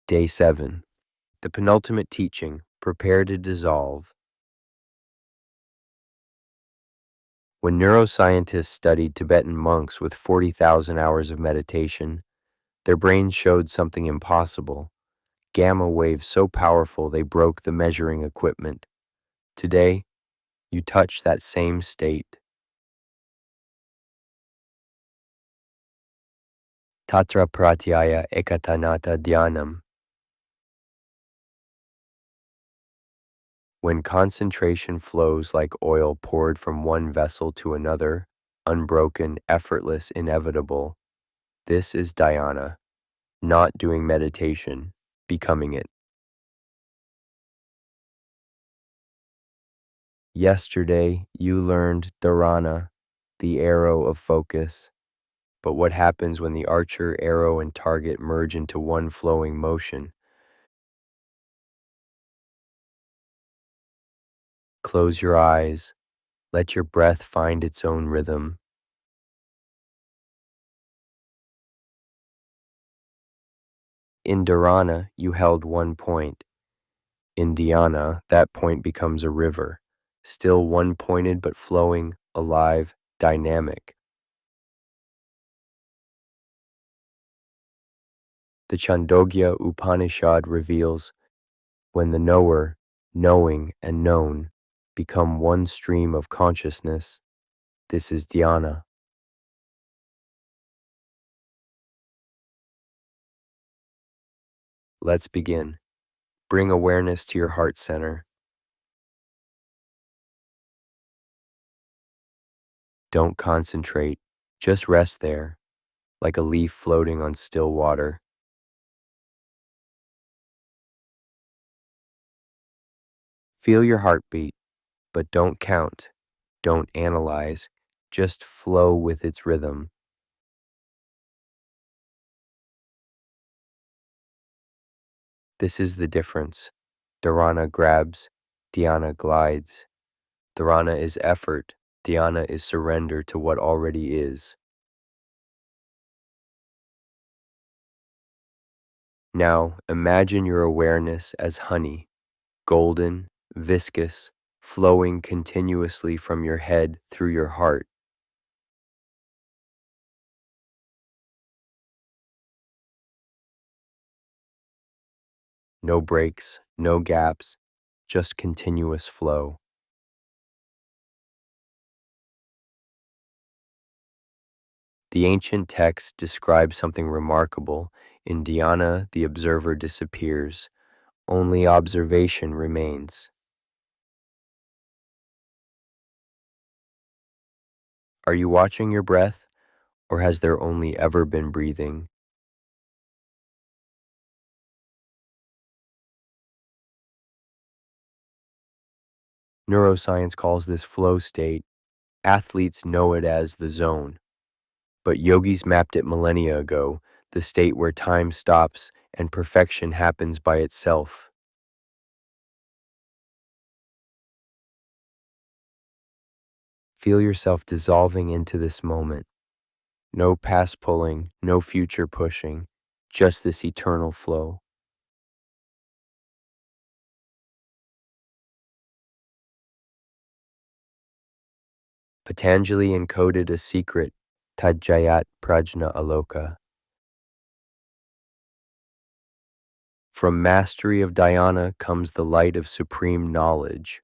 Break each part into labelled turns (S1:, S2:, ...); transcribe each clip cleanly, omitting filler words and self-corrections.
S1: Day 7. The penultimate teaching, prepare to dissolve. When neuroscientists studied Tibetan monks with 40,000 hours of meditation, their brains showed something impossible. Gamma waves so powerful they broke the measuring equipment. Today, you touch that same state. Tatra pratyaya ekatanata dhyanam. When concentration flows like oil poured from one vessel to another, unbroken, effortless, inevitable, this is dhyana, not doing meditation, becoming it. Yesterday, you learned dharana, the arrow of focus. But what happens when the archer, arrow, and target merge into one flowing motion? Close your eyes. Let your breath find its own rhythm. In dharana, you held one point. In dhyana, that point becomes a river, still one-pointed but flowing, alive, dynamic. The Chandogya Upanishad reveals, when the knower, knowing, and known become one stream of consciousness, this is dhyana. Let's begin. Bring awareness to your heart center. Don't concentrate, just rest there, like a leaf floating on still water. Feel your heartbeat, but don't count, don't analyze, just flow with its rhythm. This is the difference. Dharana grabs, dhyana glides. Dharana is effort, dhyana is surrender to what already is. Now imagine your awareness as honey, golden, viscous, flowing continuously from your head through your heart. No breaks, no gaps, just continuous flow. The ancient text describes something remarkable. In dhyana, the observer disappears. Only observation remains. Are you watching your breath, or has there only ever been breathing? Neuroscience calls this flow state. Athletes know it as the zone. But yogis mapped it millennia ago, the state where time stops and perfection happens by itself. Feel yourself dissolving into this moment. No past pulling, no future pushing, just this eternal flow. Patanjali encoded a secret, Tajayat Prajna Aloka. From mastery of dhyana comes the light of supreme knowledge,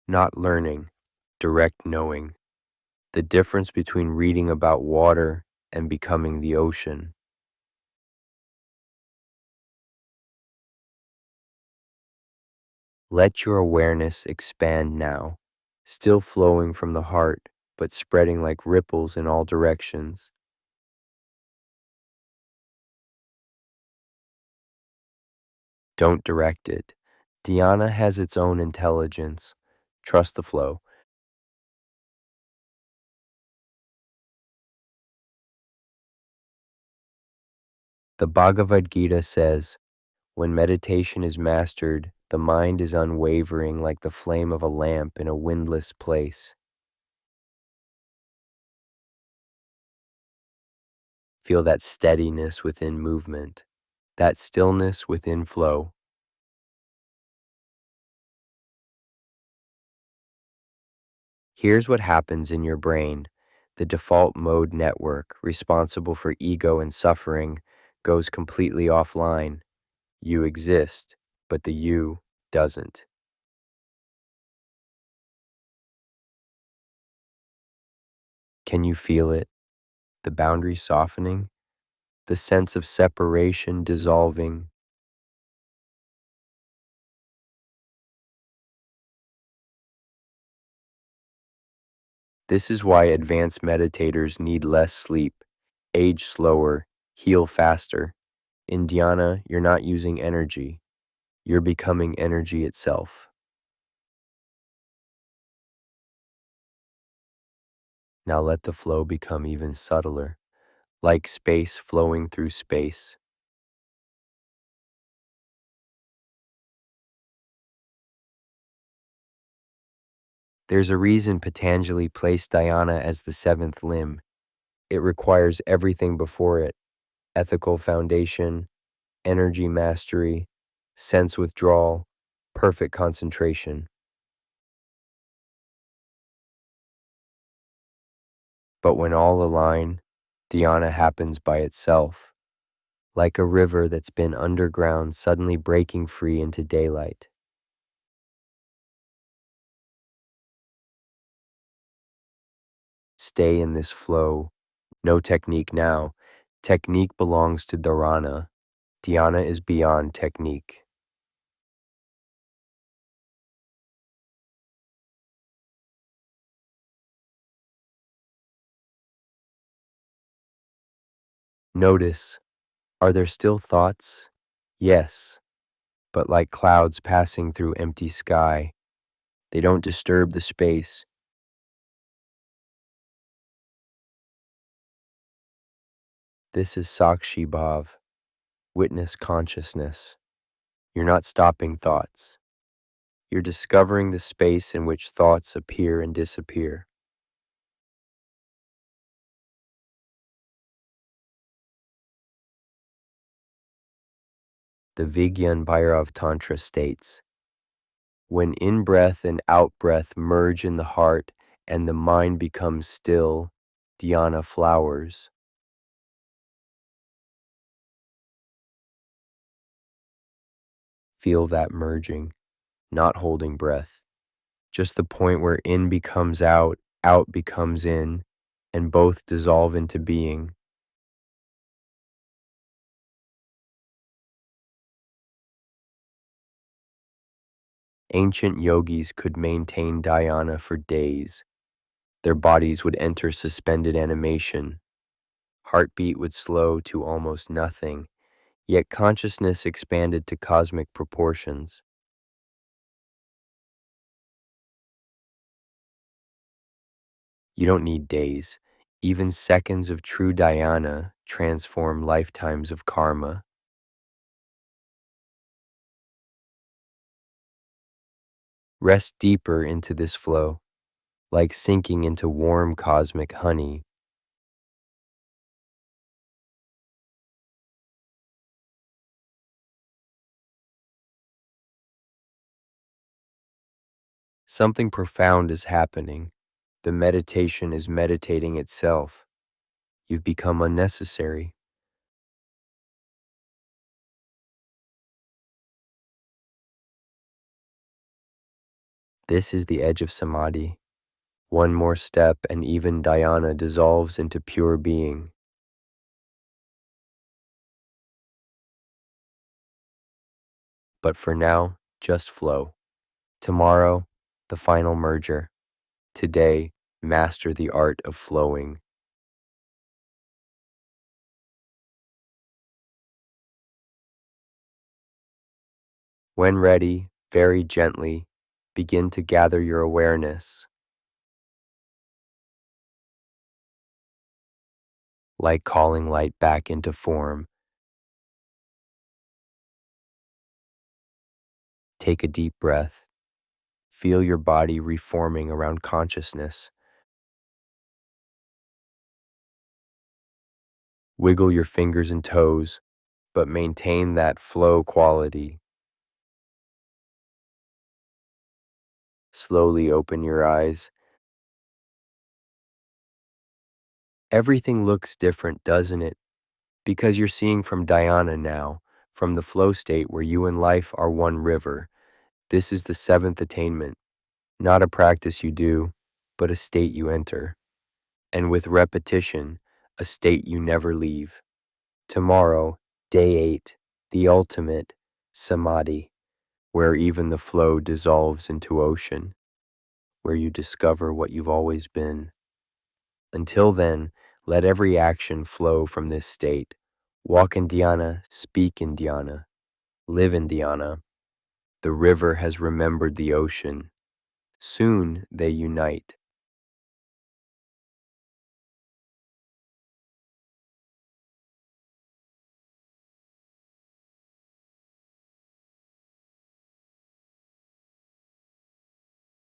S1: not learning, direct knowing. The difference between reading about water and becoming the ocean. Let your awareness expand now, still flowing from the heart, but spreading like ripples in all directions. Don't direct it. Dhyana has its own intelligence. Trust the flow. The Bhagavad Gita says, when meditation is mastered, the mind is unwavering like the flame of a lamp in a windless place. Feel that steadiness within movement, that stillness within flow. Here's what happens in your brain. The default mode network, responsible for ego and suffering, goes completely offline. You exist, but the you doesn't. Can you feel it? The boundaries softening? The sense of separation dissolving? This is why advanced meditators need less sleep, age slower, heal faster. In dhyana, you're not using energy, you're becoming energy itself. Now let the flow become even subtler, like space flowing through space. There's a reason Patanjali placed dhyana as the seventh limb. It requires everything before it: ethical foundation, energy mastery, sense withdrawal, perfect concentration. But when all align, dhyana happens by itself, like a river that's been underground suddenly breaking free into daylight. Stay in this flow. No technique now. Technique belongs to dharana. Dhyana is beyond technique. Notice, are there still thoughts? Yes, but like clouds passing through empty sky, they don't disturb the space. This is Sakshi Bhav, witness consciousness. You're not stopping thoughts. You're discovering the space in which thoughts appear and disappear. The Vigyan Bhairav Tantra states, when in-breath and out-breath merge in the heart and the mind becomes still, dhyana flowers. Feel that merging, not holding breath. Just the point where in becomes out becomes in, and both dissolve into being. Ancient yogis could maintain dhyana for days. Their bodies would enter suspended animation. Heartbeat would slow to almost nothing, yet consciousness expanded to cosmic proportions. You don't need days. Even seconds of true dhyana transform lifetimes of karma. Rest deeper into this flow, like sinking into warm cosmic honey. Something profound is happening. The meditation is meditating itself. You've become unnecessary. This is the edge of samadhi. One more step and even dhyana dissolves into pure being. But for now, just flow. Tomorrow, the final merger. Today, master the art of flowing. When ready, very gently, begin to gather your awareness. Like calling light back into form. Take a deep breath. Feel your body reforming around consciousness. Wiggle your fingers and toes. but maintain that flow quality. Slowly open your eyes. Everything looks different, doesn't it? Because you're seeing from Dhyana now, from the flow state where you and life are one river. This is the seventh attainment, not a practice you do, but a state you enter. And with repetition, a state you never leave. Tomorrow, day 8, the ultimate, samadhi, where even the flow dissolves into ocean, where you discover what you've always been. Until then, let every action flow from this state. Walk in dhyana, speak in dhyana, live in dhyana. The river has remembered the ocean. Soon they unite.